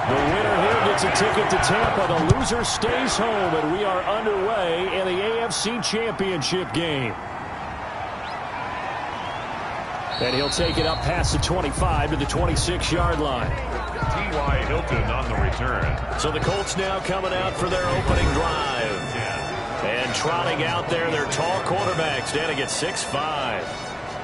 The winner here gets a ticket to Tampa. The loser stays home, and we are underway in the AFC Championship game. And he'll take it up past the 25 to the 26-yard line. T.Y. Hilton on the return. So the Colts now coming out for their opening drive. And trotting out there, their tall quarterback standing at 6'5".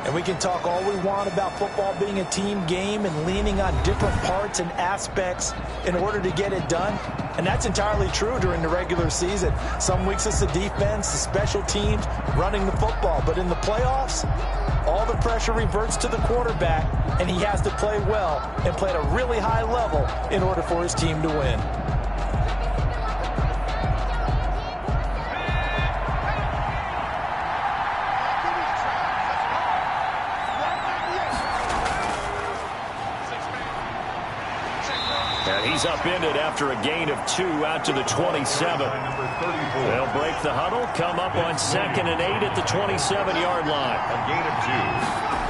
And we can talk all we want about football being a team game and leaning on different parts and aspects in order to get it done. And that's entirely true during the regular season. Some weeks it's the defense, the special teams, running the football. But in the playoffs, all the pressure reverts to the quarterback, and he has to play well and play at a really high level in order for his team to win. And he's upended after a gain of 2 out to the 27. They'll break the huddle, come up on 2nd and 8 at the 27-yard line. A gain of 2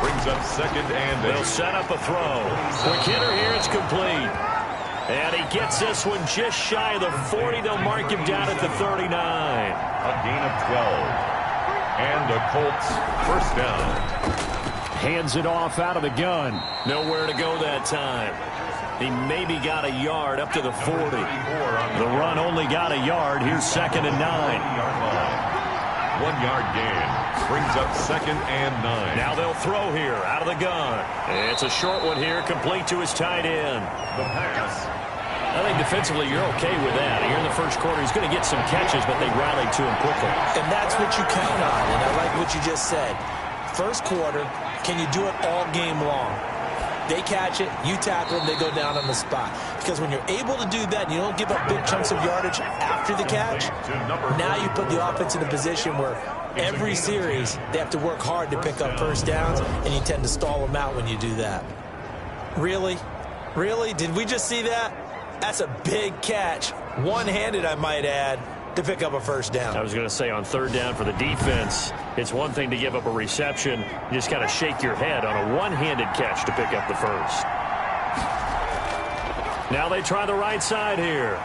brings up 2nd and 8. They'll set up a throw. Quick hitter here, it's complete. And he gets this one just shy of the 40. They'll mark him down at the 39. A gain of 12. And the Colts first down. Hands it off out of the gun. Nowhere to go that time. He maybe got a yard up to the 40. The run only got a yard. Here's 2nd and 9. 1 yard gain brings up 2nd and 9. Now they'll throw here out of the gun. It's a short one here, complete to his tight end. The pass. I think defensively you're okay with that. Here in the first quarter, he's going to get some catches, but they rallied to him quickly. And that's what you count on, and I like what you just said. First quarter, can you do it all game long? They catch it, you tackle them, they go down on the spot. Because when you're able to do that, and you don't give up big chunks of yardage after the catch, now you put the offense in a position where every series they have to work hard to pick up first downs, and you tend to stall them out when you do that. Really? Really? Did we just see that? That's a big catch. One-handed, I might add, to pick up a first down. I was going to say on 3rd down for the defense, it's one thing to give up a reception. You just kind of shake your head on a one-handed catch to pick up the first. Now they try the right side here.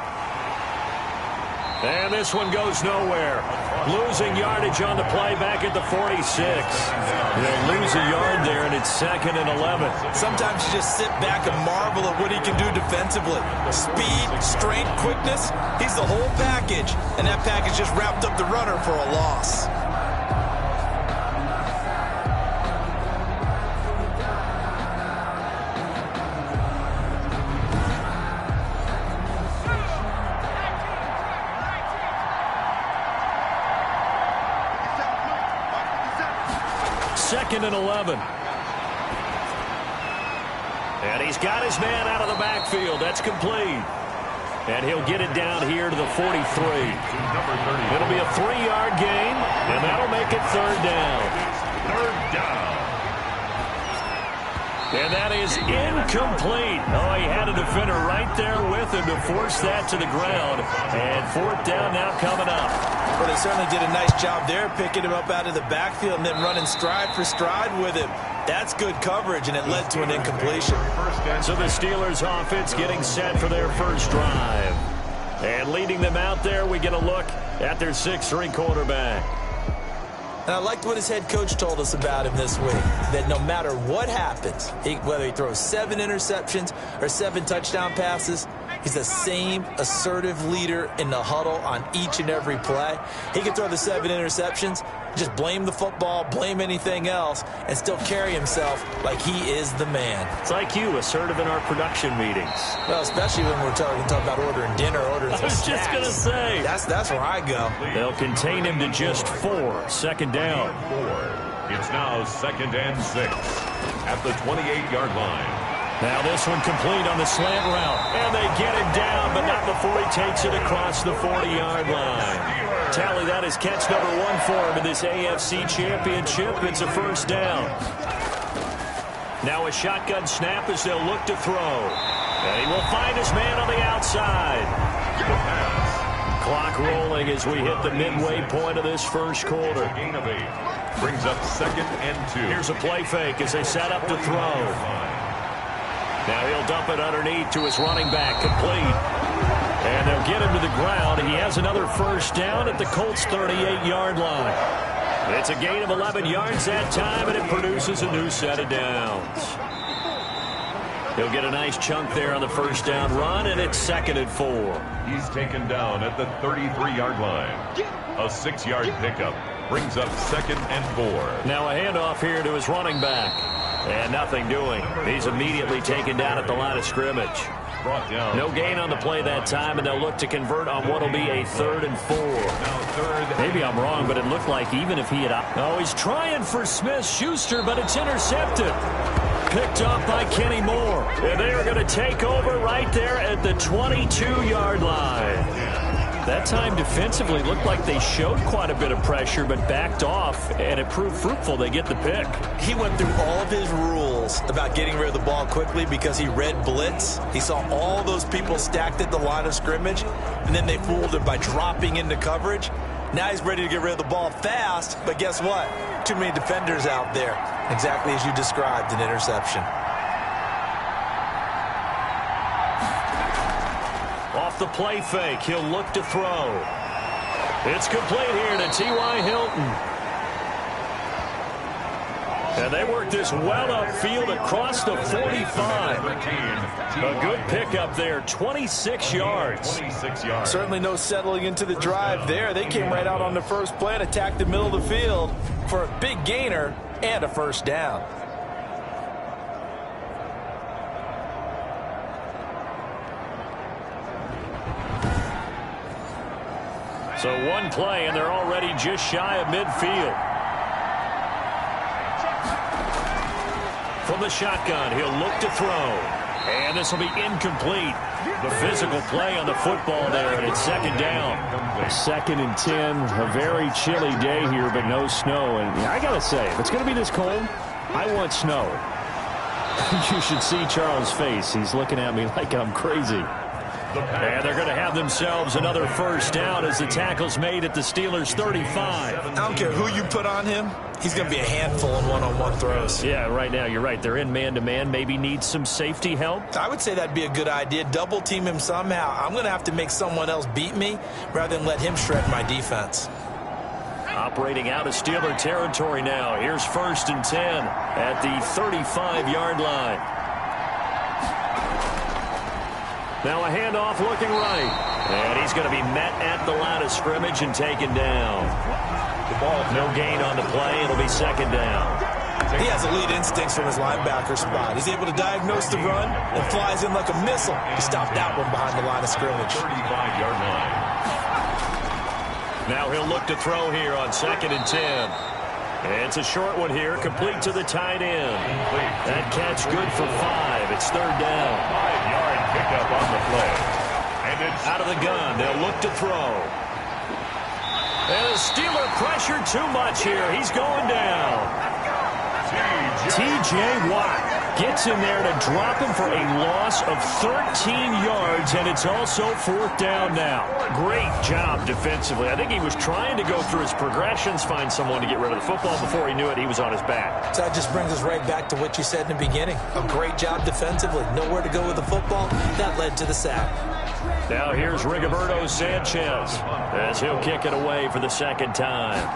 And this one goes nowhere. Losing yardage on the play back at the 46. They'll lose a yard there, and it's 2nd and 11. Sometimes you just sit back and marvel at what he can do defensively. Speed, strength, quickness, he's the whole package. And that package just wrapped up the runner for a loss. Second and 11. And he's got his man out of the backfield. That's complete. And he'll get it down here to the 43. It'll be a 3-yard gain, and that'll make it 3rd down. 3rd down. And that is incomplete. Oh, he had a defender right there with him to force that to the ground. And 4th down now coming up. Well, they certainly did a nice job there, picking him up out of the backfield and then running stride for stride with him. That's good coverage, and it led to an incompletion. So the Steelers offense getting set for their first drive. And leading them out there, we get a look at their 6'3" quarterback. And I liked what his head coach told us about him this week, that no matter what happens, whether he throws 7 interceptions or 7 touchdown passes, he's the same assertive leader in the huddle on each and every play. He can throw the 7 interceptions, just blame the football, blame anything else, and still carry himself like he is the man. It's like you, assertive in our production meetings. Well, especially when we're talking about ordering dinner, ordering some snacks. I was just going to say. That's where I go. They'll contain him to just 4. 2nd down. It's now 2nd and 6 at the 28-yard line. Now this one complete on the slant route. And they get him down, but not before he takes it across the 40-yard line. Tally, that is catch number 1 for him in this AFC Championship. It's a first down. Now a shotgun snap as they'll look to throw. And he will find his man on the outside. Clock rolling as we hit the midway point of this first quarter. Gain of 8 brings up 2nd and 2. Here's a play fake as they set up to throw. Now he'll dump it underneath to his running back, complete. And they'll get him to the ground. He has another first down at the Colts' 38-yard line. It's a gain of 11 yards that time, and it produces a new set of downs. He'll get a nice chunk there on the first down run, and it's 2nd and 4. He's taken down at the 33-yard line. A 6-yard pickup brings up 2nd and 4. Now a handoff here to his running back. And nothing doing. He's immediately taken down at the line of scrimmage. Brought down. No gain on the play that time, and they'll look to convert on what will be a 3rd and 4. Now 3rd. Maybe I'm wrong, but it looked like even if he had... Oh, he's trying for Smith-Schuster, but it's intercepted. Picked up by Kenny Moore. And they are going to take over right there at the 22-yard line. That time defensively looked like they showed quite a bit of pressure but backed off, and it proved fruitful. They get the pick. He went through all of his rules about getting rid of the ball quickly because he read blitz. He saw all those people stacked at the line of scrimmage, and then they fooled him by dropping into coverage. Now he's ready to get rid of the ball fast, but guess what? Too many defenders out there. Exactly as you described, an interception. Off the play fake, he'll look to throw. It's complete here to T.Y. Hilton. And they work this well upfield across the 45. A good pickup there, 26 yards. 26 yards. Certainly no settling into the drive there. They came right out on the first play and attacked the middle of the field for a big gainer and a first down. So one play, and they're already just shy of midfield. From the shotgun, he'll look to throw. And this will be incomplete. The physical play on the football there, and it's 2nd down. 2nd and 10, a very chilly day here, but no snow. And I got to say, if it's going to be this cold, I want snow. You should see Charles' face. He's looking at me like I'm crazy. And they're going to have themselves another first down as the tackle's made at the Steelers' 35. I don't care who you put on him. He's going to be a handful in one-on-one throws. Yeah, right now, you're right. They're in man-to-man. Maybe needs some safety help. I would say that'd be a good idea. Double team him somehow. I'm going to have to make someone else beat me rather than let him shred my defense. Operating out of Steeler territory now. Here's 1st and 10 at the 35-yard line. Now a handoff looking right. And he's going to be met at the line of scrimmage and taken down. The ball, no gain on the play. It'll be 2nd down. He has elite instincts from his linebacker spot. He's able to diagnose the run and flies in like a missile. He stopped that one behind the line of scrimmage. 35-yard line. Now he'll look to throw here on 2nd and 10. And it's a short one here, complete to the tight end. That catch good for 5. It's 3rd down. 5-yard pickup on the play. And it's out of the gun. They'll look to throw. And the Steeler pressure too much here. He's going down. T.J. Watt gets in there to drop him for a loss of 13 yards, and it's also 4th down now. Great job defensively. I think he was trying to go through his progressions, find someone to get rid of the football. Before he knew it, he was on his back. So that just brings us right back to what you said in the beginning. A great job defensively. Nowhere to go with the football. That led to the sack. Now here's Rigoberto Sanchez as he'll kick it away for the 2nd time.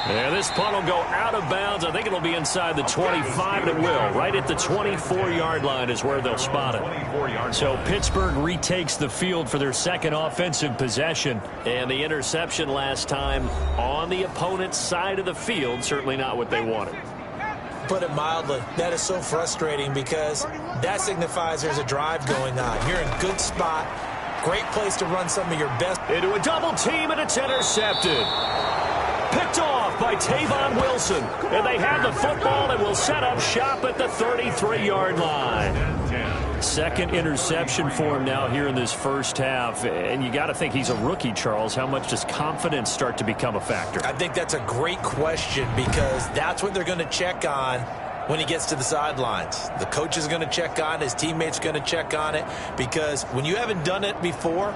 And this punt will go out of bounds. I think it'll be inside the 25, and it will. Right at the 24-yard line is where they'll spot it. So Pittsburgh retakes the field for their 2nd offensive possession. And the interception last time on the opponent's side of the field, certainly not what they wanted. Put it mildly, that is so frustrating because that signifies there's a drive going on. You're in a good spot. Great place to run some of your best. Into a double team, and it's intercepted. Picked off by Tavon Wilson. And they have the football and will set up shop at the 33-yard line. 2nd interception for him now here in this first half. And you got to think he's a rookie, Charles. How much does confidence start to become a factor? I think that's a great question because that's what they're going to check on when he gets to the sidelines. The coach is going to check on it. His teammates are going to check on it because when you haven't done it before,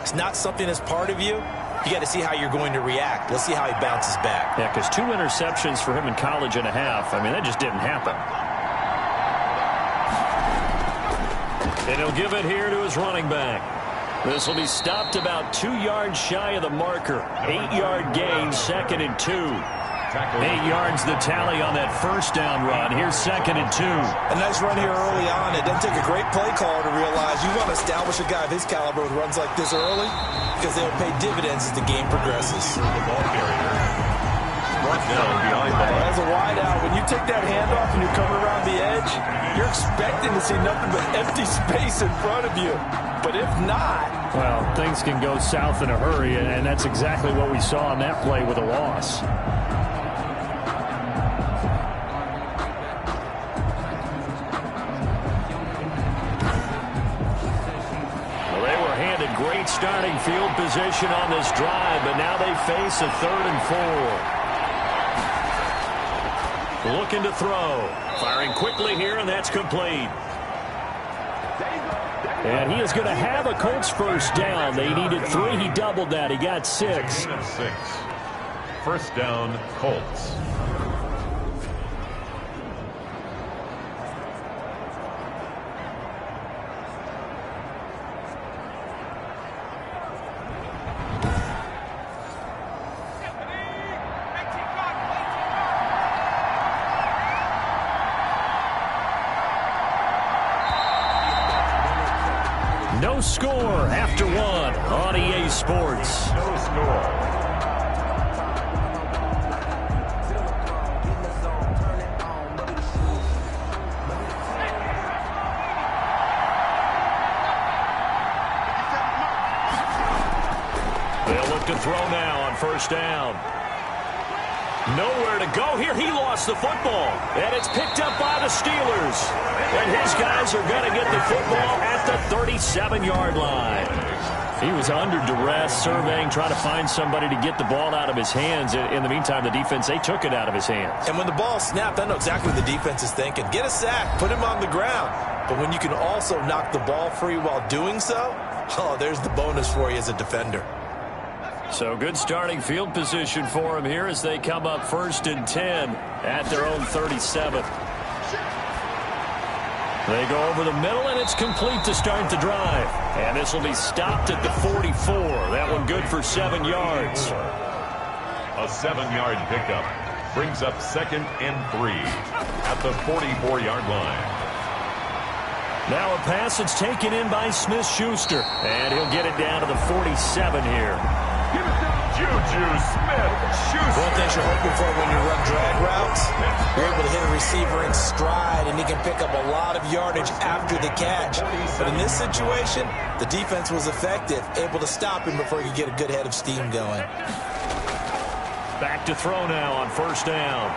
it's not something that's part of you. you got to see how you're going to react. Let's see how he bounces back. Yeah, because 2 interceptions for him in college and a half. I mean, that just didn't happen. And he'll give it here to his running back. This will be stopped about 2 yards shy of the marker. 8-yard gain, 2nd and 2. 8 yards the tally on that first down run. Here's 2nd and 2. A nice run here early on. It doesn't take a great play caller to realize you want to establish a guy of his caliber with runs like this early because they'll pay dividends as the game progresses. The ball carrier. Brought down behind the line. As a wide out, when you take that handoff and you're coming around the edge, you're expecting to see nothing but empty space in front of you. But if not... Well, things can go south in a hurry, and that's exactly what we saw on that play with a loss. Great starting field position on this drive, but now they face a 3rd and 4. Looking to throw. Firing quickly here, and that's complete. And he is going to have a Colts first down. They needed 3. He doubled that. He got 6. 6. First down, Colts. No score after 1 on EA Sports. No score. They'll look to throw now on first down. Nowhere to go here. He lost the football. And it's picked up by the Steelers. And his guys are going to get the football at the 37-yard line. He was under duress, surveying, trying to find somebody to get the ball out of his hands. In the meantime, the defense, they took it out of his hands. And when the ball snapped, I know exactly what the defense is thinking. Get a sack, put him on the ground. But when you can also knock the ball free while doing so, oh, there's the bonus for you as a defender. So good starting field position for him here as they come up 1st and 10 at their own 37. They go over the middle, and it's complete to start the drive. And this will be stopped at the 44. That one good for 7 yards. A 7-yard pickup brings up 2nd and 3 at the 44-yard line. Now a pass that's taken in by Smith-Schuster. And he'll get it down to the 47 here. Juju Smith-Schuster. One thing you're hoping for when you run drag routes, you're able to hit a receiver in stride, and he can pick up a lot of yardage after the catch. But in this situation, the defense was effective, able to stop him before he could get a good head of steam going. Back to throw now on first down.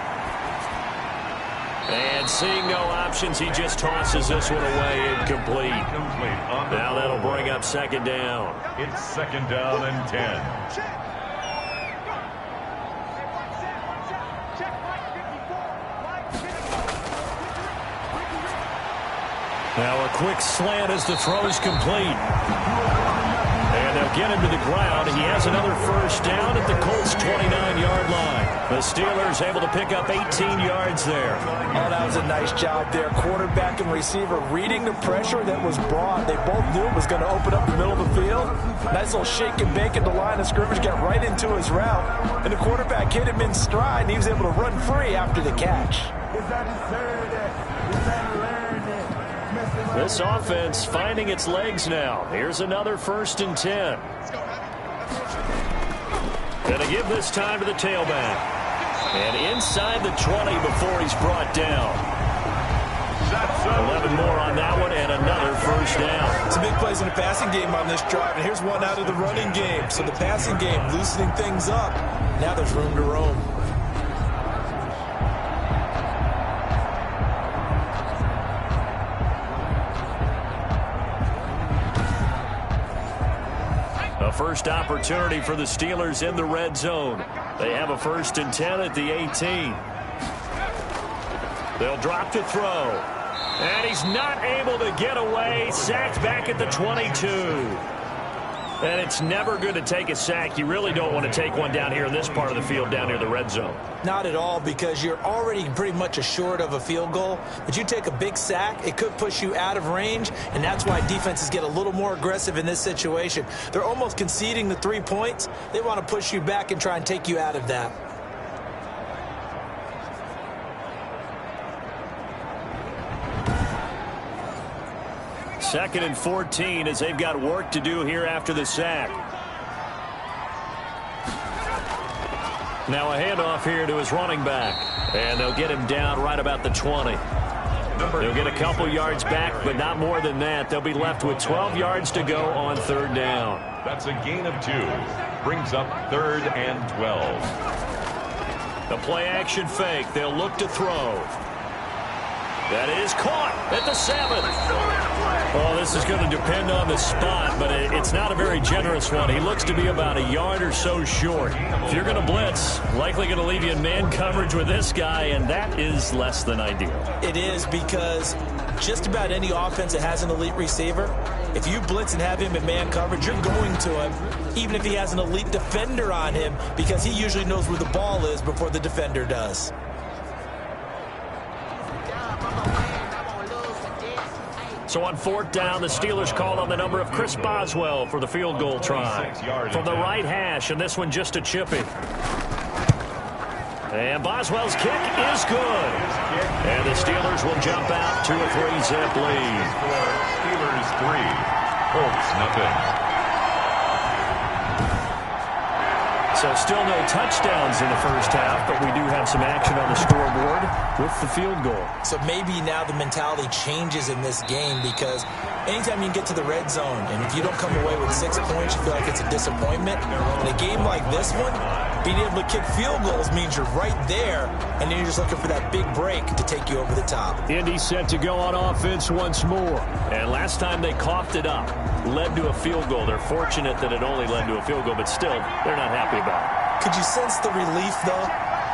And seeing no options, he just tosses this one away, incomplete. Now that'll bring up 2nd down. It's 2nd down and 10. Now a quick slant as the throw's complete. And they'll get him to the ground. He has another first down at the Colts' 29-yard line. The Steelers able to pick up 18 yards there. Oh, that was a nice job there. Quarterback and receiver reading the pressure that was brought. They both knew it was going to open up the middle of the field. Nice little shake and bake at the line of scrimmage, got right into his route. And the quarterback hit him in stride, and he was able to run free after the catch. This offense finding its legs now. Here's another 1st and 10. Gonna give this time to the tailback. And inside the 20 before he's brought down. 11 more on that one and another first down. Some big plays in the passing game on this drive, and here's one out of the running game. So the passing game loosening things up. Now there's room to roam. First opportunity for the Steelers in the red zone. They have a 1st and 10 at the 18. They'll drop to throw. And he's not able to get away. Sacked back at the 22. And it's never good to take a sack. You really don't want to take one down here in this part of the field, down near the red zone. Not at all, because you're already pretty much assured of a field goal. But you take a big sack, it could push you out of range, and that's why defenses get a little more aggressive in this situation. They're almost conceding the 3 points. They want to push you back and try and take you out of that. Second and 14 as they've got work to do here after the sack. Now a handoff here to his running back. And they'll get him down right about the 20. They'll get a couple yards back, but not more than that. They'll be left with 12 yards to go on third down. That's a gain of 2. Brings up 3rd and 12. The play action fake. They'll look to throw. That is caught at the 7. Well, this is going to depend on the spot, but it's not a very generous one. He looks to be about a yard or so short. If you're going to blitz, likely going to leave you in man coverage with this guy, and that is less than ideal. It is, because just about any offense that has an elite receiver, if you blitz and have him in man coverage, you're going to him, even if he has an elite defender on him, because he usually knows where the ball is before the defender does. So on fourth down, the Steelers called on the number of Chris Boswell for the field goal try. From the right hash, and this one just a chippy. And Boswell's kick is good. And the Steelers will jump out to a 3-zip lead. Steelers 3, Colts nothing. So still no touchdowns in the first half, but we do have some action on the scoreboard with the field goal. So maybe now the mentality changes in this game, because anytime you get to the red zone, and if you don't come away with 6 points, you feel like it's a disappointment. In a game like this one, being able to kick field goals means you're right there, and then you're just looking for that big break to take you over the top. Indy set to go on offense once more. And last time they coughed it up, led to a field goal. They're fortunate that it only led to a field goal, but still, they're not happy about it. Could you sense the relief, though,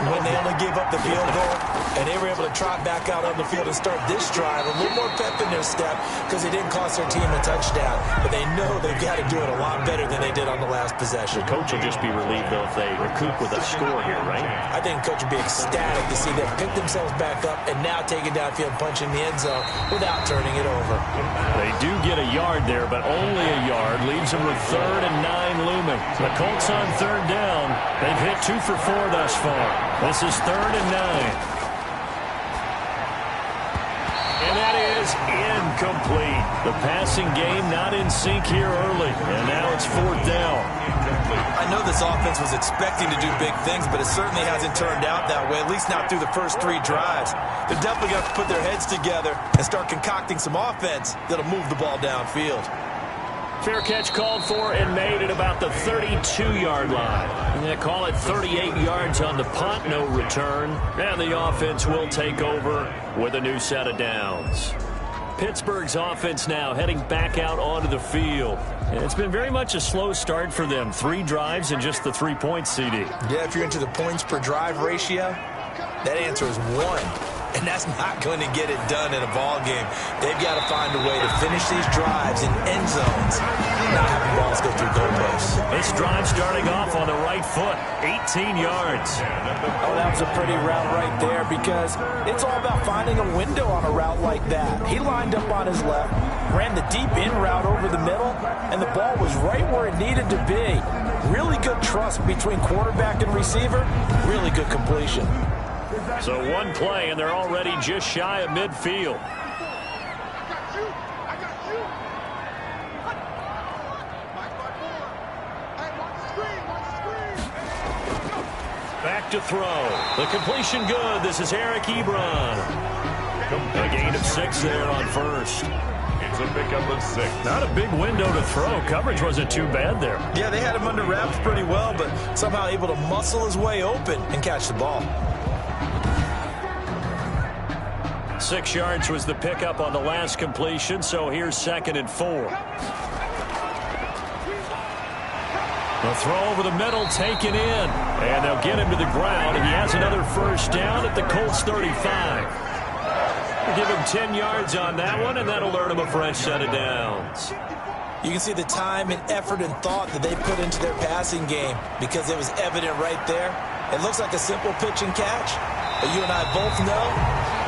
when they only gave up the field goal and they were able to trot back out on the field and start this drive? A little more pep in their step, because it didn't cost their team a touchdown, but they know they've got to do it a lot better than they did on the last possession. The coach will just be relieved, though, if they recoup with a score here, right? I think the coach will be ecstatic to see them pick themselves back up and now take it downfield, punching the end zone without turning it over. They do get a yard there, but only a yard. Leaves them with 3rd and 9 looming. The Colts on third down. They've hit 2 for 4 thus far. This is 3rd and 9. And that is incomplete. The passing game not in sync here early. And now it's 4th down. I know this offense was expecting to do big things, but it certainly hasn't turned out that way, at least not through the first 3 drives. They're definitely going to put their heads together and start concocting some offense that'll move the ball downfield. Fair catch called for and made at about the 32-yard line. And they call it 38 yards on the punt, no return. And the offense will take over with a new set of downs. Pittsburgh's offense now heading back out onto the field. And it's been very much a slow start for them. 3 drives and just the 3 points, CD. Yeah, if you're into the points per drive ratio, that answer is 1. And that's not going to get it done in a ball game. They've got to find a way to finish these drives in end zones, not having balls go through goalposts. This drive starting off on the right foot, 18 yards. Oh, that was a pretty route right there, because it's all about finding a window on a route like that. He lined up on his left, ran the deep in route over the middle, and the ball was right where it needed to be. Really good trust between quarterback and receiver. Really good completion. So one play, and they're already just shy of midfield. Back to throw. The completion good. This is Eric Ebron. A gain of 6 there on first. It's a pickup of 6. Not a big window to throw. Coverage wasn't too bad there. Yeah, they had him under wraps pretty well, but somehow able to muscle his way open and catch the ball. 6 yards was the pickup on the last completion, so here's 2nd and 4. The throw over the middle, taken in, and they'll get him to the ground, and he has another first down at the Colts 35. We'll give him 10 yards on that one, and that'll earn him a fresh set of downs. You can see the time and effort and thought that they put into their passing game because it was evident right there. It looks like a simple pitch and catch, but you and I both know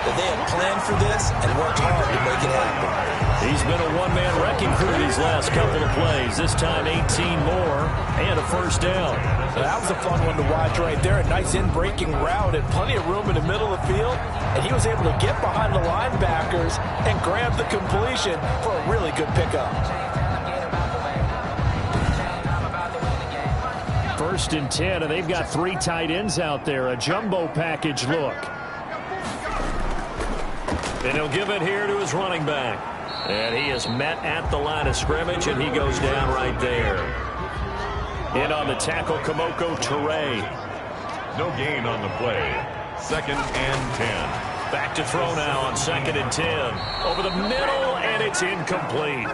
that they have planned for this and worked hard to make it happen. He's been a one-man wrecking crew these last couple of plays. This time 18 more and a first down. That was a fun one to watch right there. A nice in-breaking route and plenty of room in the middle of the field. And he was able to get behind the linebackers and grab the completion for a really good pickup. First and 10, and they've got 3 tight ends out there. A jumbo package look. And he'll give it here to his running back. And he is met at the line of scrimmage, and he goes down right there. In on the tackle, Kamoko Toure. No gain on the play. 2nd and 10. Back to throw now on 2nd and 10. Over the middle, and it's incomplete.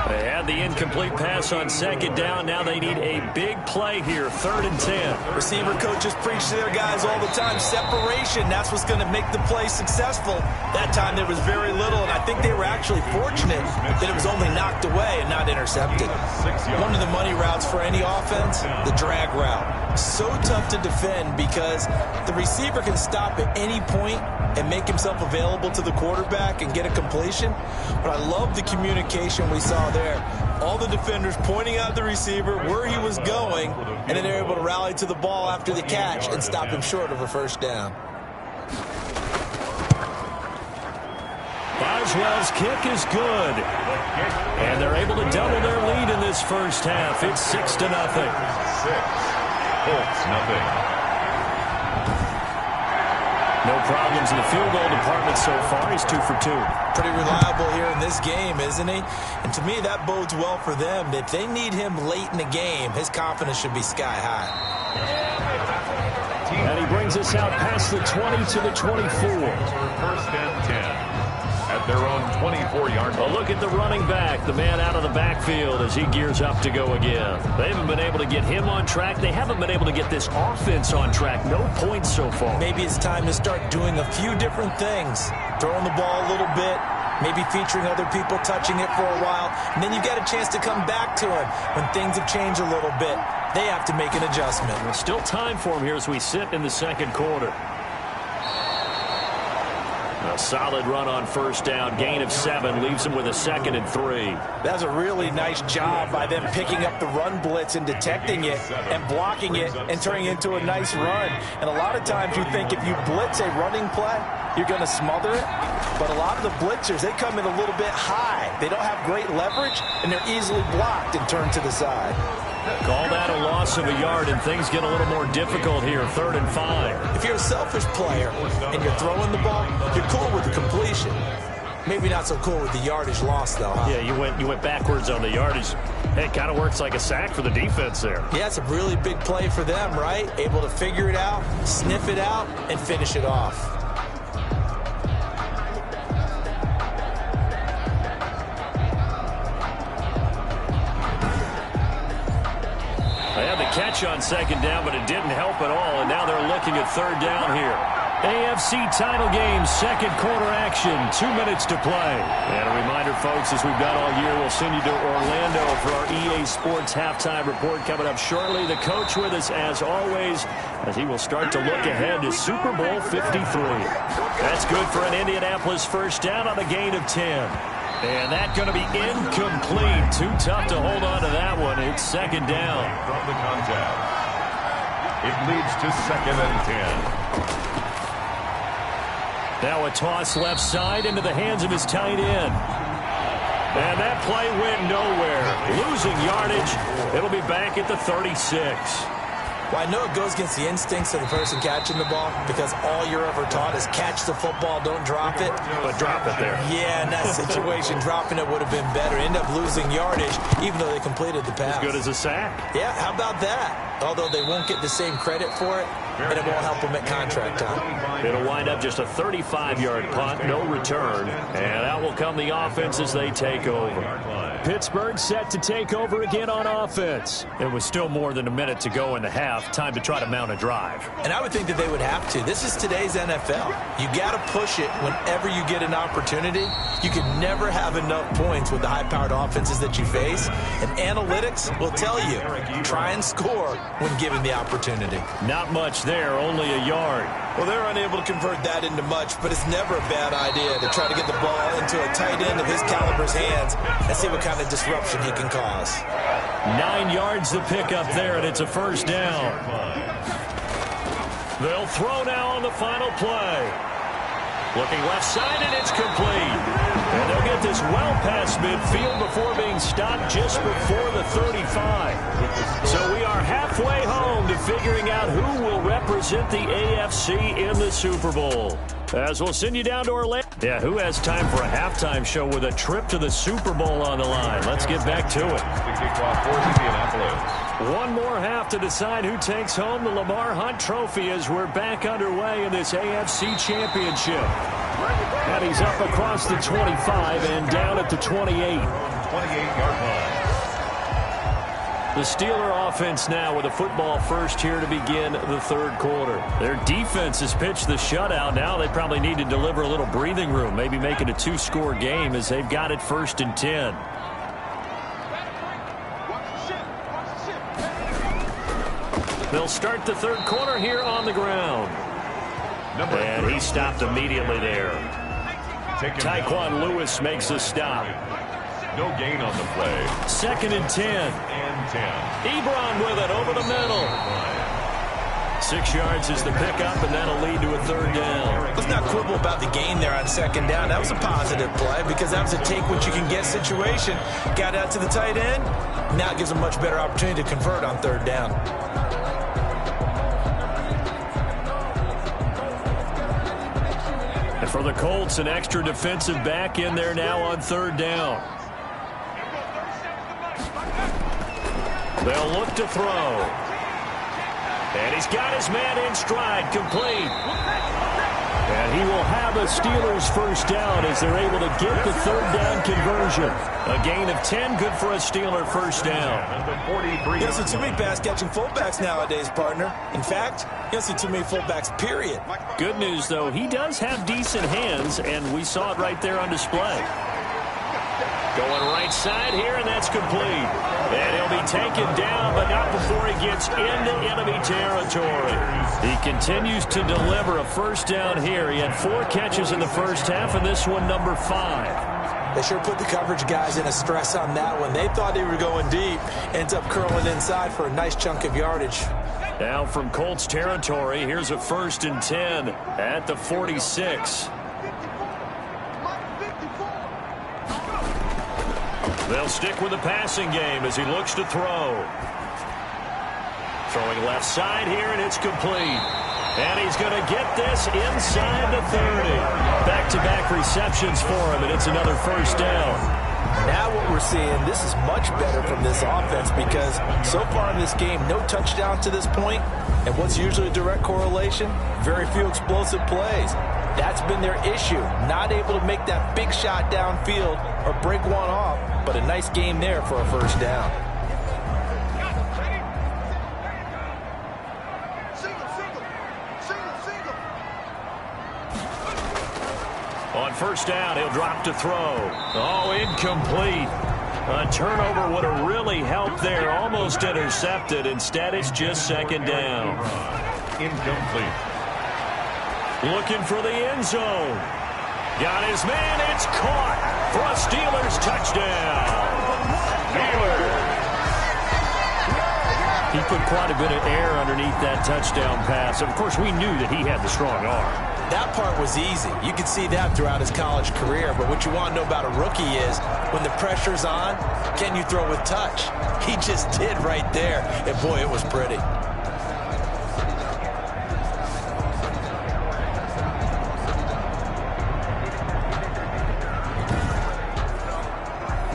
They had the incomplete pass on 2nd down. Now they need a big play here, 3rd and 10. Receiver coaches preach to their guys all the time. Separation, that's what's going to make the play successful. That time there was very little, and I think they were actually fortunate that it was only knocked away and not intercepted. One of the money routes for any offense, the drag route. So tough to defend because the receiver can stop at any point and make himself available to the quarterback and get a completion. But I love the communication we saw there. All the defenders pointing out the receiver where he was going, and then they're able to rally to the ball after the catch and stop him short of a first down. Boswell's kick is good. And they're able to double their lead in this first half. It's 6-0. 6. Colts, nothing. No problems in the field goal department so far. He's 2 for 2. Pretty reliable here in this game, isn't he? And to me, that bodes well for them. If they need him late in the game, his confidence should be sky high. And he brings us out past the 20 to the 24. 1st and 10. At their own 24-yard line. A look at the running back, the man out of the backfield as he gears up to go again. They haven't been able to get him on track. They haven't been able to get this offense on track. No points so far. Maybe it's time to start doing a few different things. Throwing the ball a little bit, maybe featuring other people touching it for a while, and then you get a chance to come back to him when things have changed a little bit. They have to make an adjustment. There's still time for him here as we sit in the 2nd quarter. A solid run on 1st down. Gain of 7 leaves him with a 2nd and 3. That's a really nice job by them picking up the run blitz and detecting it and blocking it and turning it into a nice run. And a lot of times you think if you blitz a running play, you're going to smother it. But a lot of the blitzers, they come in a little bit high. They don't have great leverage, and they're easily blocked and turned to the side. Call that a loss of a yard, and things get a little more difficult here. 3rd and 5. If you're a selfish player and you're throwing the ball, you're cool with the completion. Maybe not so cool with the yardage loss, though, huh? Yeah, you went backwards on the yardage. It kind of works like a sack for the defense there. Yeah, it's a really big play for them, right? Able to figure it out, sniff it out, and finish it off. They had the catch on 2nd down, but it didn't help at all, and now they're looking at 3rd down here. AFC title game, 2nd quarter action, 2 minutes to play. And a reminder, folks, as we've done all year, we'll send you to Orlando for our EA Sports halftime report coming up shortly. The coach with us, as always, as he will start to look ahead to Super Bowl 53. That's good for an Indianapolis first down on a gain of 10. And that's going to be incomplete. Too tough to hold on to that one. It's 2nd down. From the contact. It leads to 2nd and 10. Now a toss left side into the hands of his tight end. And that play went nowhere. Losing yardage. It'll be back at the 36. Well, I know it goes against the instincts of the person catching the ball because all you're ever taught is catch the football, don't drop it. But drop it there. Yeah, in that situation, dropping it would have been better. End up losing yardage, even though they completed the pass. As good as a sack. Yeah, how about that? Although they won't get the same credit for it, and it won't help them at contract time. It'll wind up just a 35-yard punt, no return, and out will come the offense as they take over. Pittsburgh set to take over again on offense. It was still more than a minute to go in the half. Time to try to mount a drive. And I would think that they would have to. This is today's NFL. You got to push it whenever you get an opportunity. You can never have enough points with the high-powered offenses that you face. And analytics will tell you, try and score when given the opportunity. Not much there, only a yard. Well, they're unable to convert that into much, but it's never a bad idea to try to get the ball into a tight end of his caliber's hands and see what kind of disruption he can cause. 9 yards to pick up there, and it's a first down. They'll throw now on the final play. Looking left side, and it's complete. And they'll get this well past midfield before being stopped just before the 35. So we are halfway home to figuring out who will represent the AFC in the Super Bowl. As we'll send you down to Orlando. Yeah, who has time for a halftime show with a trip to the Super Bowl on the line? Let's get back to it. One more half to decide who takes home the Lamar Hunt Trophy as we're back underway in this AFC Championship. And he's up across the 25 and down at the 28. 28-yard line. The Steeler offense now with a football first here to begin the third quarter. Their defense has pitched the shutout. Now they probably need to deliver a little breathing room, maybe make it a 2-score game as they've got it 1st and 10. They'll start the third quarter here on the ground. And he stopped immediately there. Tyquan Lewis makes a stop. No gain on the play. 2nd and 10. And 10. Ebron with it over the middle. 6 yards is the pickup, and that'll lead to a third down. Let's not quibble about the gain there on 2nd down. That was a positive play because that was a take-what-you-can-get situation. Got out to the tight end. Now it gives them a much better opportunity to convert on 3rd down. And for the Colts, an extra defensive back in there now on 3rd down. They'll look to throw. And he's got his man in stride, complete. And he will have a Steelers first down as they're able to get the 3rd down conversion. A gain of 10, good for a Steeler first down. You don't see too many pass-catching fullbacks nowadays, partner. In fact, you don't see too many fullbacks, period. Good news, though, he does have decent hands, and we saw it right there on display. Going right side here, and that's complete. And he'll be taken down, but not before he gets into enemy territory. He continues to deliver a first down here. He had 4 catches in the first half, and this one number 5. They sure put the coverage guys in a stress on that one. They thought they were going deep. Ends up curling inside for a nice chunk of yardage. Now from Colts territory, here's a 1st and 10 at the 46. They'll stick with the passing game as he looks to throw. Throwing left side here, and it's complete. And he's going to get this inside the 30. Back-to-back receptions for him, and it's another first down. Now what we're seeing, this is much better from this offense because so far in this game, no touchdowns to this point, and what's usually a direct correlation? Very few explosive plays. That's been their issue, not able to make that big shot downfield or break one off, but a nice game there for a first down. On first down, he'll drop to throw. Oh, incomplete. A turnover would have really helped there. Almost intercepted. Instead, it's just 2nd down. Incomplete. Looking for the end zone. Got his man. It's caught for a Steelers touchdown. He put quite a bit of air underneath that touchdown pass. Of course, we knew that he had the strong arm. That part was easy. You could see that throughout his college career. But what you want to know about a rookie is when the pressure's on, can you throw with touch? He just did right there. And, boy, it was pretty.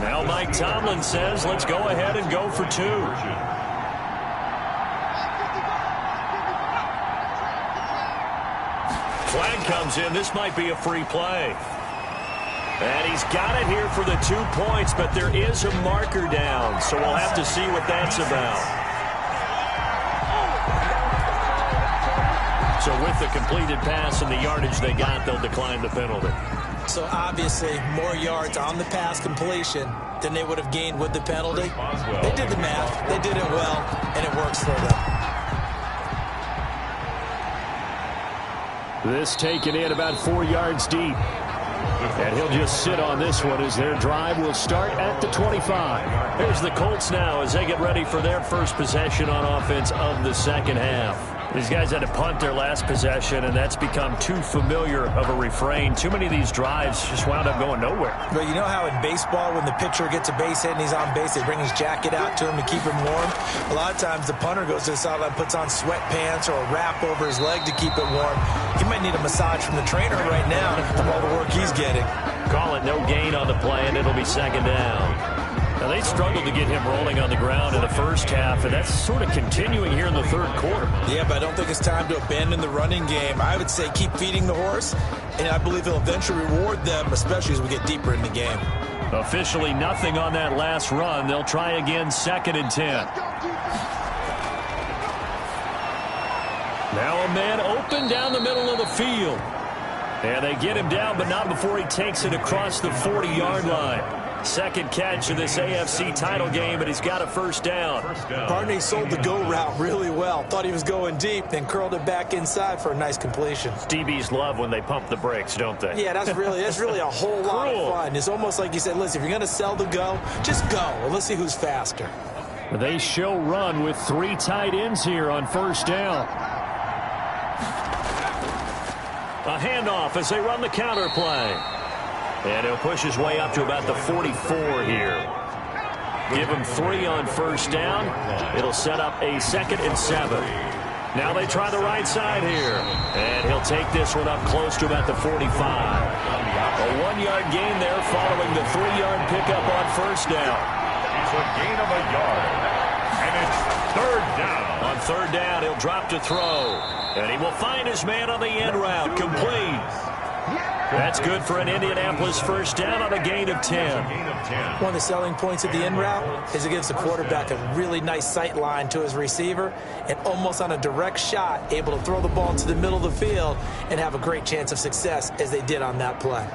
Now Mike Tomlin says, let's go ahead and go for 2. Flag comes in. This might be a free play. And he's got it here for the 2 points, but there is a marker down, so we'll have to see what that's about. So with the completed pass and the yardage they got, they'll decline the penalty. So obviously more yards on the pass completion than they would have gained with the penalty. They did the math. They did it well, and it works for them. This taken in about 4 yards deep. And he'll just sit on this one as their drive will start at the 25. Here's the Colts now as they get ready for their first possession on offense of the second half. These guys had to punt their last possession, and that's become too familiar of a refrain. Too many of these drives just wound up going nowhere. But you know how in baseball, when the pitcher gets a base hit and he's on base, they bring his jacket out to him to keep him warm? A lot of times the punter goes to the sideline, puts on sweatpants or a wrap over his leg to keep it warm. He might need a massage from the trainer right now from all the work he's getting. Call it no gain on the play, and it'll be second down. Now, they struggled to get him rolling on the ground in the first half, and that's sort of continuing here in the third quarter. Yeah, but I don't think it's time to abandon the running game. I would say keep feeding the horse, and I believe he'll eventually reward them, especially as we get deeper in the game. Officially nothing on that last run. They'll try again, 2nd and 10. Now a man open down the middle of the field. And they get him down, but not before he takes it across the 40-yard line. Second catch of this AFC title game, and he's got a first down. Barney sold the go route really well. Thought he was going deep, then curled it back inside for a nice completion. DBs love when they pump the brakes, don't they? Yeah, that's really a whole lot of fun. It's almost like you said, listen, if you're going to sell the go, just go. Well, let's see who's faster. They show run with 3 tight ends here on first down. A handoff as they run the counter play. And he'll push his way up to about the 44 here. Give him 3 on first down. It'll set up a 2nd and 7. Now they try the right side here. And he'll take this one up close to about the 45. A 1-yard gain there following the 3-yard pickup on first down. It's a gain of a yard. And it's 3rd down. On 3rd down, he'll drop to throw. And he will find his man on the end route. Complete. That's good for an Indianapolis first down on a gain of 10. One of the selling points of the in route is it gives the quarterback a really nice sight line to his receiver and almost on a direct shot able to throw the ball into the middle of the field and have a great chance of success as they did on that play.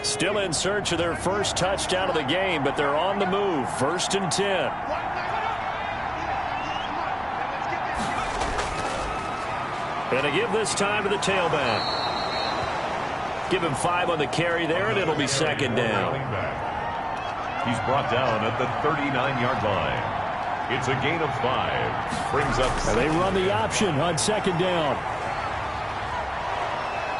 Still in search of their first touchdown of the game, but they're on the move. 1st and 10. And to give this time to the tailback. Give him 5 on the carry there, and it'll be 2nd down. He's brought down at the 39-yard line. It's a gain of 5. Brings up. And they run the option on 2nd down.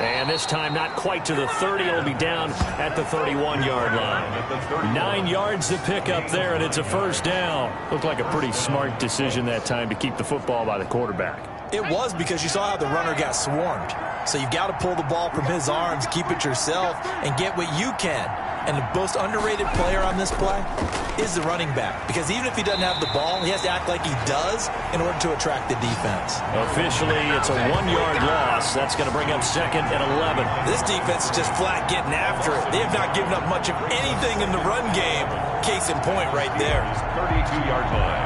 And this time not quite to the 30. It'll be down at the 31-yard line. 9 yards to pick up there, and it's a first down. Looked like a pretty smart decision that time to keep the football by the quarterback. It was, because you saw how the runner got swarmed. So you've got to pull the ball from his arms, keep it yourself, and get what you can. And the most underrated player on this play is the running back. Because even if he doesn't have the ball, he has to act like he does in order to attract the defense. Officially, it's a 1-yard loss. That's going to bring up 2nd and 11. This defense is just flat getting after it. They have not given up much of anything in the run game. Case in point right there. 32-yard line.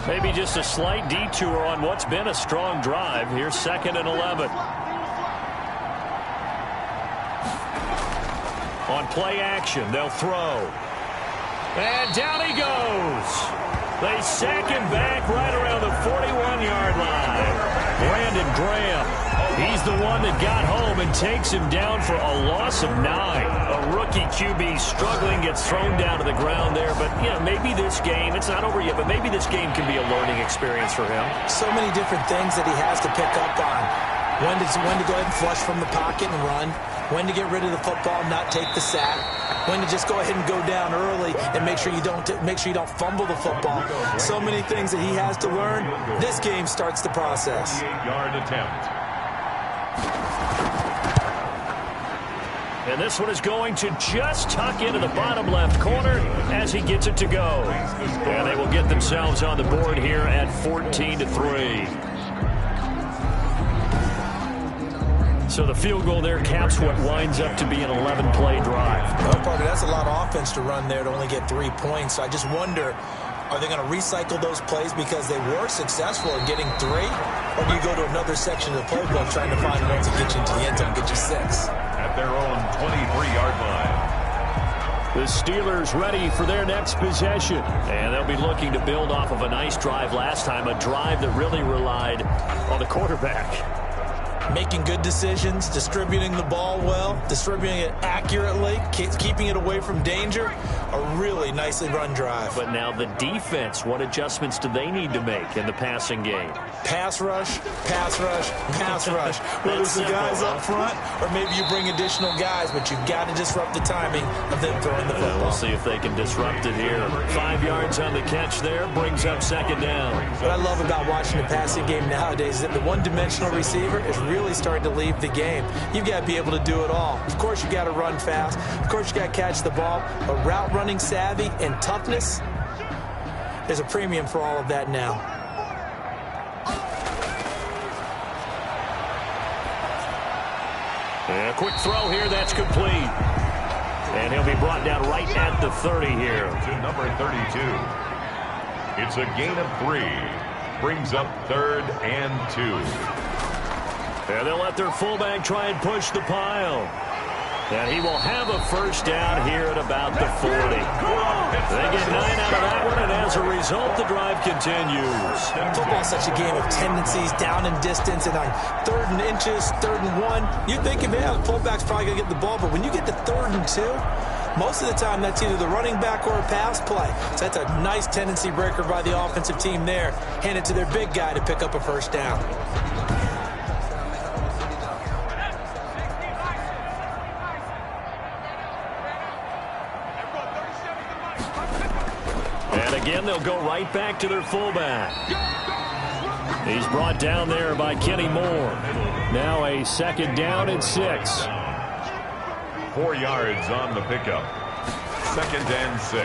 Maybe just a slight detour on what's been a strong drive. Here's 2nd and 11. On play action, they'll throw. And down he goes. They sack him back right around the 41-yard line. Brandon Graham, he's the one that got home and takes him down for a loss of 9. A rookie QB struggling, gets thrown down to the ground there. But, you know, maybe this game, it's not over yet, but maybe this game can be a learning experience for him. So many different things that he has to pick up on. When to go ahead and flush from the pocket and run. when to get rid of the football, not take the sack, when to just go ahead and go down early and make sure you don't fumble the football. So many things that he has to learn. This game starts the process. 8-yard attempt. And this one is going to just tuck into the bottom left corner as he gets it to go. And they will get themselves on the board here at 14-3. So the field goal there caps what winds up to be an 11-play drive. Well, Parker, that's a lot of offense to run there to only get 3 points. So I just wonder, are they going to recycle those plays because they were successful in getting 3? Or do you go to another section of the playbook trying to find ones that get you into the end zone and get you 6? At their own 23-yard line. The Steelers ready for their next possession. And they'll be looking to build off of a nice drive last time, a drive that really relied on the quarterback. Making good decisions, distributing the ball well, distributing it accurately, keeping it away from danger. A really nicely run drive. But now the defense, what adjustments do they need to make in the passing game? Pass rush, pass rush, pass rush. Whether it's the guys up front or maybe you bring additional guys, but you've got to disrupt the timing of them throwing the football. We'll see if they can disrupt it here. 5 yards on the catch there, brings up 2nd down. What I love about watching the passing game nowadays is that the one-dimensional receiver is really starting to leave the game. You've got to be able to do it all. Of course, you got to run fast. Of course, you got to catch the ball. But route running savvy and toughness, there's a premium for all of that now. And a quick throw here, that's complete. And he'll be brought down right at the 30 here. To number 32. It's a gain of 3. Brings up 3rd and 2. And they'll let their fullback try and push the pile. And he will have a first down here at about the 40. They get 9 out of that one, and as a result, the drive continues. Football's such a game of tendencies, down and distance, and on 3rd and inches, 3rd and 1. You think, yeah, the fullback's probably going to get the ball, but when you get to 3rd and 2, most of the time that's either the running back or a pass play. So that's a nice tendency breaker by the offensive team there. Hand it to their big guy to pick up a first down. And again, they'll go right back to their fullback. He's brought down there by Kenny Moore. Now a 2nd down and 6. 4 yards on the pickup. 2nd and 6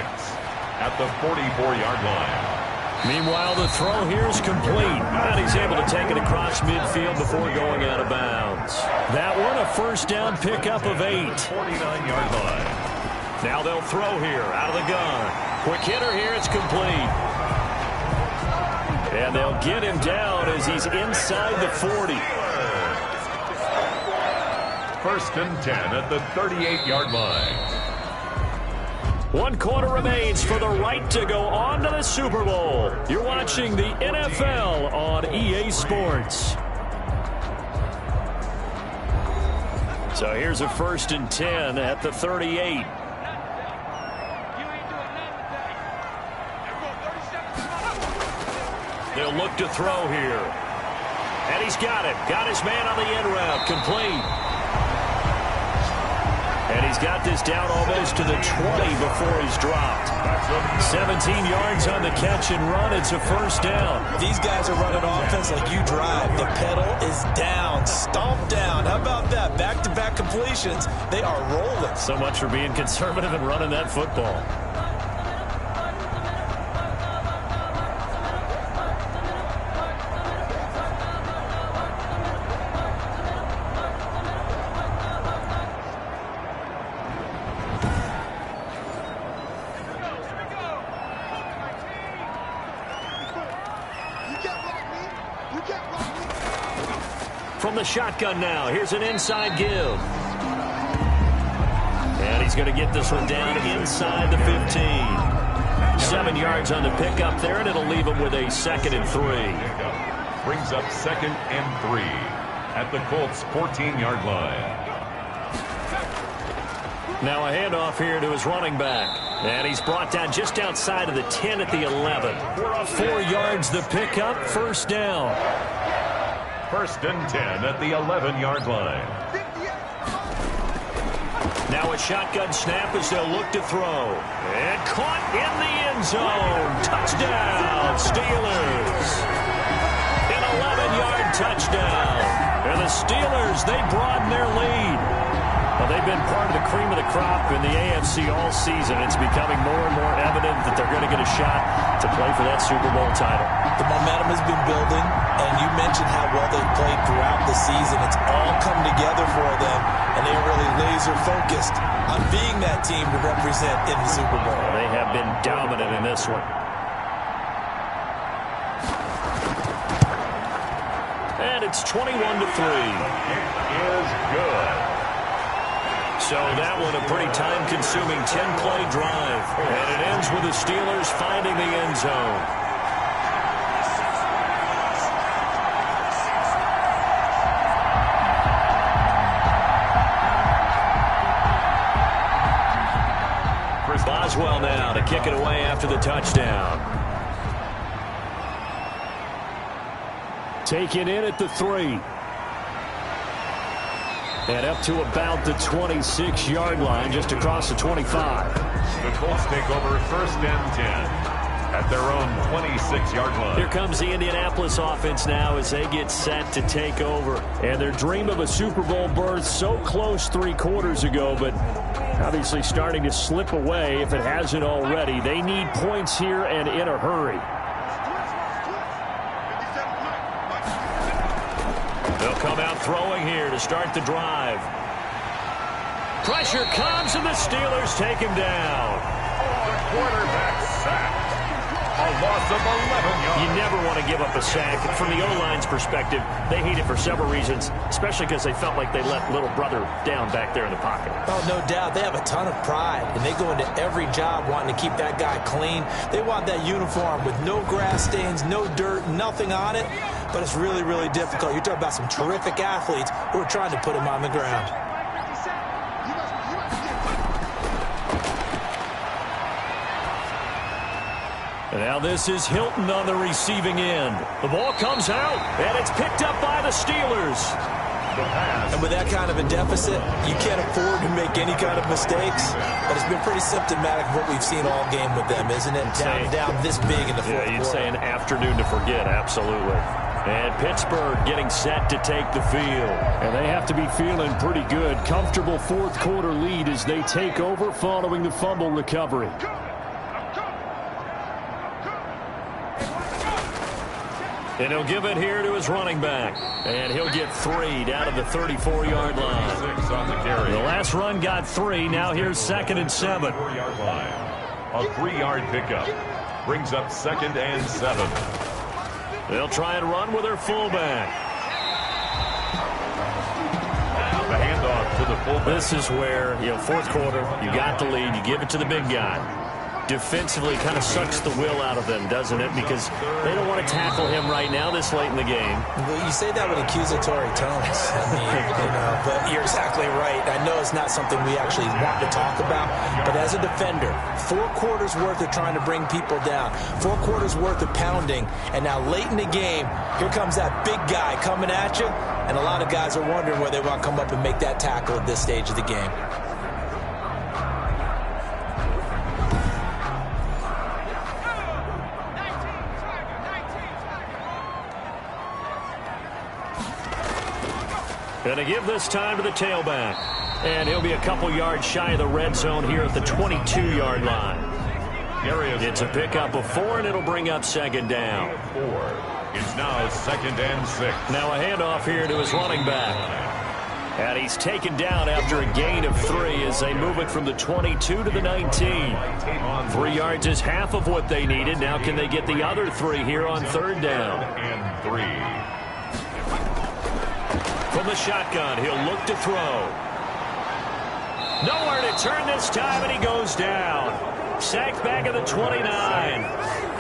at the 44-yard line. Meanwhile, the throw here is complete. And he's able to take it across midfield before going out of bounds. That one, a first down pickup of 8. 49-yard line. Now they'll throw here out of the gun. Quick hitter here, it's complete. And they'll get him down as he's inside the 40. 1st and 10 at the 38-yard line. 1 quarter remains for the right to go on to the Super Bowl. You're watching the NFL on EA Sports. So here's a 1st and 10 at the 38. They'll look to throw here. And he's got it. Got his man on the end route. Complete. And he's got this down almost to the 20 before he's dropped. 17 yards on the catch and run. It's a first down. These guys are running offense like you drive. The pedal is down. Stomp down. How about that? Back-to-back completions. They are rolling. So much for being conservative and running that football. From the shotgun now, here's an inside give. And he's going to get this one down inside the 15. 7 yards on the pickup there, and it'll leave him with a 2nd and 3. Brings up 2nd and 3 at the Colts' 14-yard line. Now a handoff here to his running back. And he's brought down just outside of the 10 at the 11. 4 yards the pickup, first down. 1st and 10 at the 11-yard line. Now a shotgun snap as they'll look to throw. And caught in the end zone. Touchdown, Steelers. An 11-yard touchdown. And the Steelers, they broaden their lead. Well, they've been part of the cream of the crop in the AFC all season. It's becoming more and more evident that they're going to get a shot to play for that Super Bowl title. The momentum has been building, and you mentioned how well they've played throughout the season. It's all come together for them, and they're really laser-focused on being that team to represent in the Super Bowl. They have been dominant in this one. And it's 21-3. It is good. So that one a pretty time-consuming 10-play drive. And it ends with the Steelers finding the end zone. Boswell now to kick it away after the touchdown. Taken in at the 3. And up to about the 26-yard line, just across the 25. The Colts take over first and 10 at their own 26-yard line. Here comes the Indianapolis offense now as they get set to take over. And their dream of a Super Bowl berth so close 3 quarters ago, but obviously starting to slip away if it hasn't already. They need points here and in a hurry. They'll come out throwing here to start the drive. Pressure comes and the Steelers take him down. The quarterback sacked. A loss of 11 yards. You never want to give up a sack. From the O-line's perspective, they hate it for several reasons, especially because they felt like they let little brother down back there in the pocket. Oh, no doubt. They have a ton of pride, and they go into every job wanting to keep that guy clean. They want that uniform with no grass stains, no dirt, nothing on it. But it's really, really difficult. You're talking about some terrific athletes who are trying to put him on the ground. And now this is Hilton on the receiving end. The ball comes out, and it's picked up by the Steelers. And with that kind of a deficit, you can't afford to make any kind of mistakes. But it's been pretty symptomatic of what we've seen all game with them, isn't it? Down this big in the fourth quarter. You'd say an afternoon to forget, absolutely. And Pittsburgh getting set to take the field. And they have to be feeling pretty good. Comfortable fourth quarter lead as they take over following the fumble recovery. And he'll give it here to his running back. And he'll get 3 down to the 34-yard line. 6 on the carry. The last run got 3. Now here's 2nd and 7. 4-yard line. A 3-yard pickup. Brings up 2nd and 7. They'll try and run with their fullback. And the handoff to the fullback. This is where, fourth quarter, you got the lead, you give it to the big guy. Defensively kind of sucks the will out of them, doesn't it? Because they don't want to tackle him right now this late in the game. Well, you say that with accusatory tones. But you're exactly right. I know it's not something we actually want to talk about, but as a defender, 4 quarters worth of trying to bring people down, 4 quarters worth of pounding, and now late in the game, here comes that big guy coming at you, and a lot of guys are wondering whether they want to come up and make that tackle at this stage of the game. Going to give this time to the tailback. And he'll be a couple yards shy of the red zone here at the 22-yard line. It's a pickup of 4, and it'll bring up 2nd down. 4. It's now 2nd and 6. Now a handoff here to his running back. And he's taken down after a gain of 3 as they move it from the 22 to the 19. 3 yards is half of what they needed. Now can they get the other 3 here on 3rd down? And 3. From the shotgun, he'll look to throw. Nowhere to turn this time, and he goes down. Sacked back at the 29.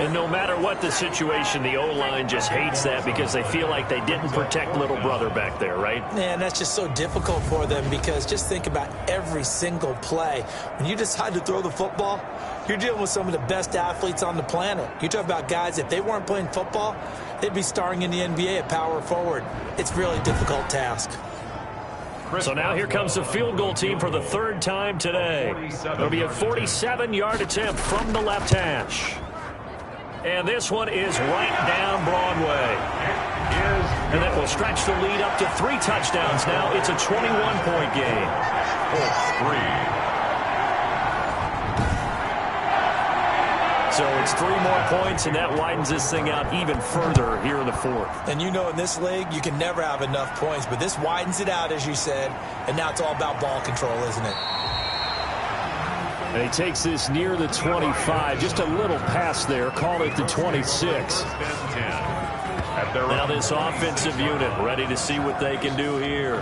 And no matter what the situation, the O-line just hates that because they feel like they didn't protect little brother back there, right? Man, that's just so difficult for them because just think about every single play. When you decide to throw the football, you're dealing with some of the best athletes on the planet. You talk about guys, if they weren't playing football, they'd be starring in the NBA at power forward. It's a really difficult task. So now here comes the field goal team for the third time today. It'll be a 47-yard attempt from the left hash. And this one is right down Broadway. And that will stretch the lead up to 3 touchdowns now. It's a 21-point game. Colts 3. So it's 3 more points, and that widens this thing out even further here in the fourth. And you know in this league, you can never have enough points, but this widens it out, as you said, and now it's all about ball control, isn't it? And he takes this near the 25. Just a little pass there. Call it the 26. Now this offensive unit ready to see what they can do here.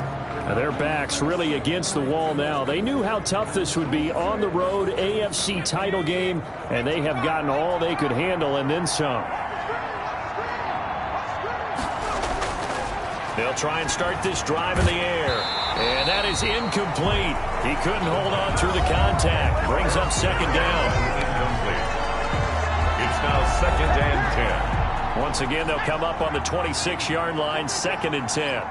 Now their backs really against the wall now. They knew how tough this would be on the road, AFC title game, and they have gotten all they could handle and then some. They'll try and start this drive in the air. And that is incomplete. He couldn't hold on through the contact. Brings up second down. Incomplete. It's now 2nd and 10. Once again, they'll come up on the 26-yard line, 2nd and 10.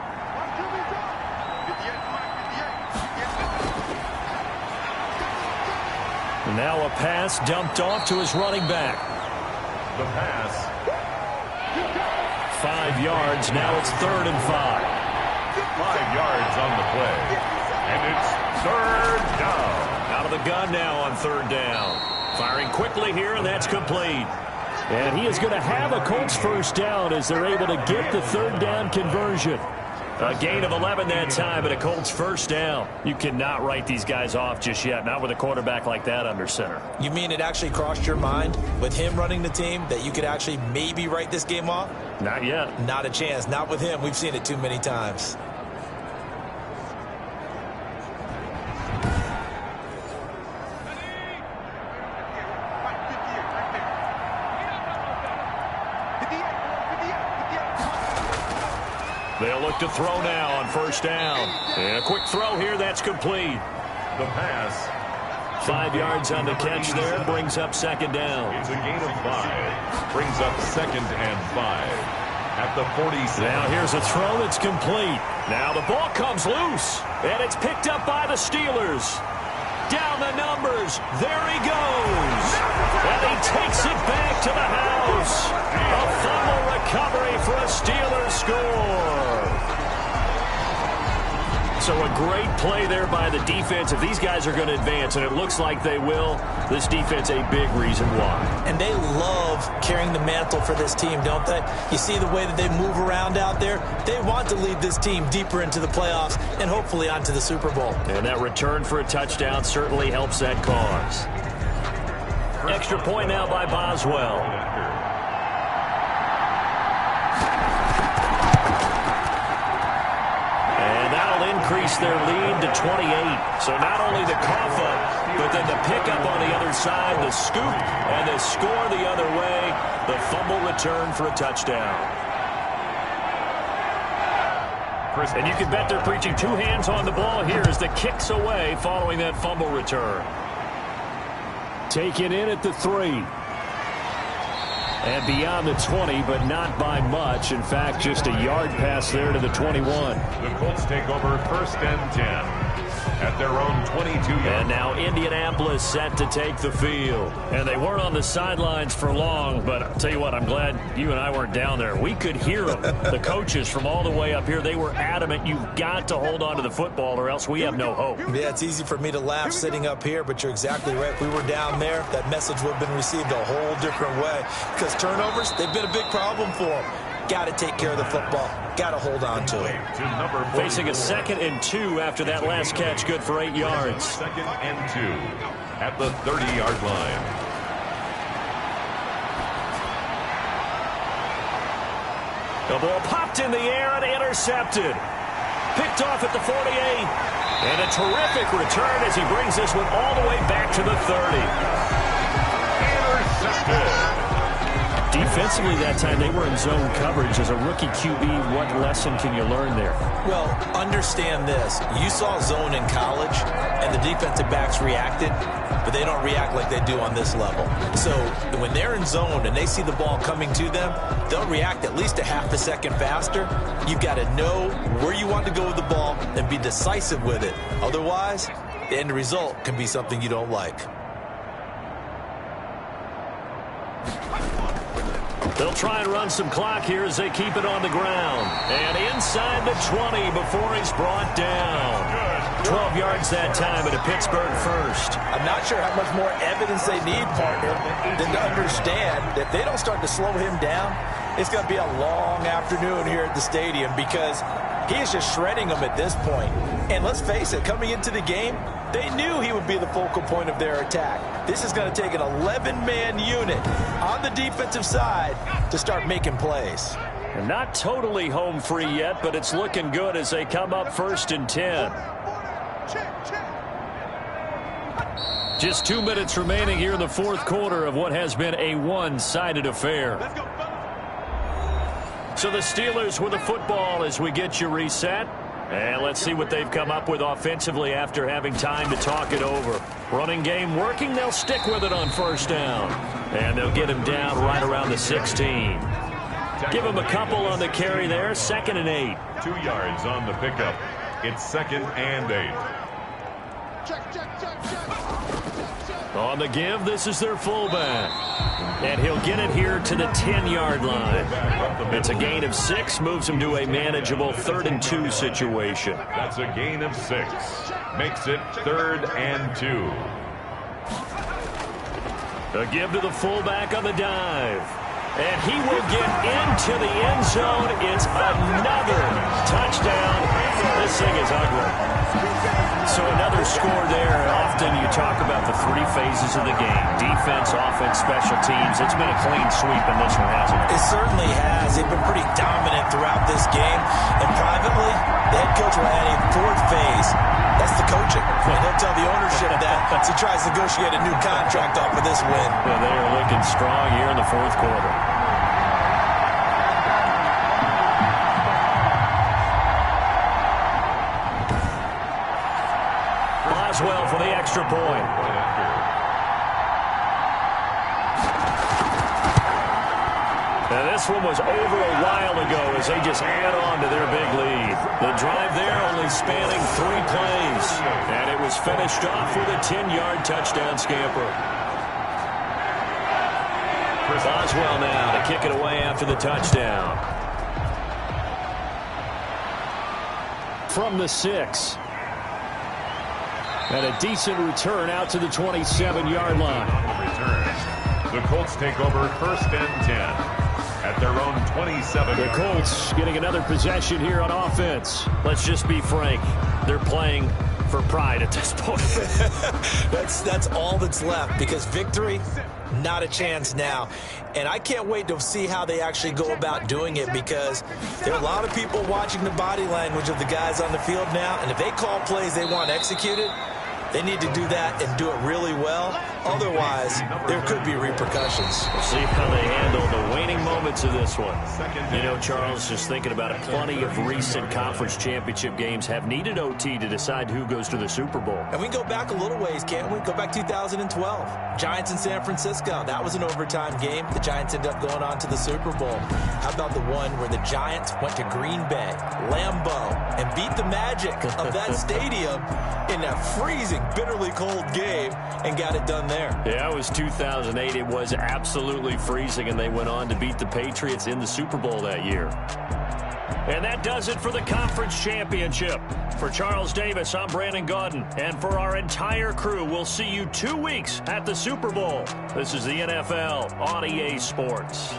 And now a pass dumped off to his running back. The pass. 5 yards. Now it's 3rd and 5. 5 yards on the play. And it's 3rd down. Out of the gun now on 3rd down. Firing quickly here, and that's complete. And he is going to have a Colts first down as they're able to get the 3rd down conversion. A gain of 11 that time, but a Colts first down. You cannot write these guys off just yet, not with a quarterback like that under center. You mean it actually crossed your mind with him running the team that you could actually maybe write this game off? Not yet. Not a chance. Not with him. We've seen it too many times. They'll look to throw now on first down. And a quick throw here, that's complete. The pass. 5 yards on the catch there, brings up second down. It's a gain of 5. Brings up 2nd and 5. At the 47. Now here's a throw that's complete. Now the ball comes loose, and it's picked up by the Steelers. Down the numbers. There he goes. And he takes it back to the house. A fumble recovery for a Steelers score. So a great play there by the defense. If these guys are going to advance, and it looks like they will, this defense a big reason why. And they love carrying the mantle for this team, don't they? You see the way that they move around out there? They want to lead this team deeper into the playoffs and hopefully onto the Super Bowl. And that return for a touchdown certainly helps that cause. Extra point now by Boswell. Increase their lead to 28. So not only the cough up, but then the pickup on the other side, the scoop, and the score the other way. The fumble return for a touchdown. And you can bet they're preaching 2 hands on the ball here as the kicks away following that fumble return. Taken in at the 3. And beyond the 20, but not by much. In fact, just a yard pass there to the 21. The Colts take over 1st and 10 at their own 22-yard. And now Indianapolis set to take the field. And they weren't on the sidelines for long, but I'll tell you what, I'm glad you and I weren't down there. We could hear them. The coaches from all the way up here, they were adamant, you've got to hold on to the football or else we have no hope. Yeah, it's easy for me to laugh sitting up here, but you're exactly right. If we were down there, that message would have been received a whole different way. Because turnovers, they've been a big problem for them. Got to take care of the football. Got to hold on to it. Facing a 2nd and 2 after that last catch, good for 8 yards. 2nd and 2 at the 30-yard line. The ball popped in the air and intercepted. Picked off at the 48. And a terrific return as he brings this one all the way back to the 30. Intercepted. Defensively that time, they were in zone coverage. As a rookie QB, what lesson can you learn there? Well, understand this. You saw zone in college, and the defensive backs reacted, but they don't react like they do on this level. So when they're in zone and they see the ball coming to them, they'll react at least a half a second faster. You've got to know where you want to go with the ball and be decisive with it. Otherwise, the end result can be something you don't like. They'll try and run some clock here as they keep it on the ground. And inside the 20 before he's brought down. 12 yards that time at a Pittsburgh first. I'm not sure how much more evidence they need, partner, than to understand that if they don't start to slow him down, it's going to be a long afternoon here at the stadium because he is just shredding them at this point. And let's face it, coming into the game, they knew he would be the focal point of their attack. This is going to take an 11-man unit on the defensive side to start making plays. And not totally home free yet, but it's looking good as they come up 1st and 10. Just 2 minutes remaining here in the fourth quarter of what has been a one-sided affair. So the Steelers with the football as we get you reset. And let's see what they've come up with offensively after having time to talk it over. Running game working. They'll stick with it on first down. And they'll get him down right around the 16. Give him a couple on the carry there. 2nd and 8. 2 yards on the pickup. It's 2nd and 8. On the give, this is their fullback. And he'll get it here to the 10-yard line. It's a gain of 6, moves him to a manageable 3rd and 2 situation. That's a gain of 6. Makes it 3rd and 2. A give to the fullback on the dive. And he will get into the end zone. It's another touchdown. This thing is ugly. So another score there. Often you talk about the 3 phases of the game. Defense, offense, special teams. It's been a clean sweep in this one, hasn't it? It certainly has. They've been pretty dominant throughout this game. And privately, the head coach will add a 4th phase. That's the coaching. And he'll tell the ownership that as he tries to negotiate a new contract off of this win. Well, they are looking strong here in the fourth quarter. Well for the extra point. Now this one was over a while ago as they just add on to their big lead. The drive there only spanning 3 plays. And it was finished off with a 10-yard touchdown scamper. Boswell now to kick it away after the touchdown. From the 6. And a decent return out to the 27-yard line. The Colts take over 1st and 10 at their own 27. The Colts getting another possession here on offense. Let's just be frank. They're playing for pride at this point. That's all that's left because victory, not a chance now. And I can't wait to see how they actually go about doing it because there are a lot of people watching the body language of the guys on the field now. And if they call plays they want executed, they need to do that and do it really well. Otherwise, there could be repercussions. We'll see how they handle the waning moments of this one. You know, Charles, just thinking about it, plenty of recent conference championship games have needed OT to decide who goes to the Super Bowl. And we can go back a little ways, can't we? Go back 2012. Giants in San Francisco. That was an overtime game. The Giants ended up going on to the Super Bowl. How about the one where the Giants went to Green Bay, Lambeau, and beat the Magic of that stadium in that freezing, bitterly cold game and got it done there. Yeah, it was 2008. It was absolutely freezing, and they went on to beat the Patriots in the Super Bowl that year. And that does it for the conference championship. For Charles Davis, I'm Brandon Gaudin. And for our entire crew, we'll see you 2 weeks at the Super Bowl. This is the NFL on EA Sports.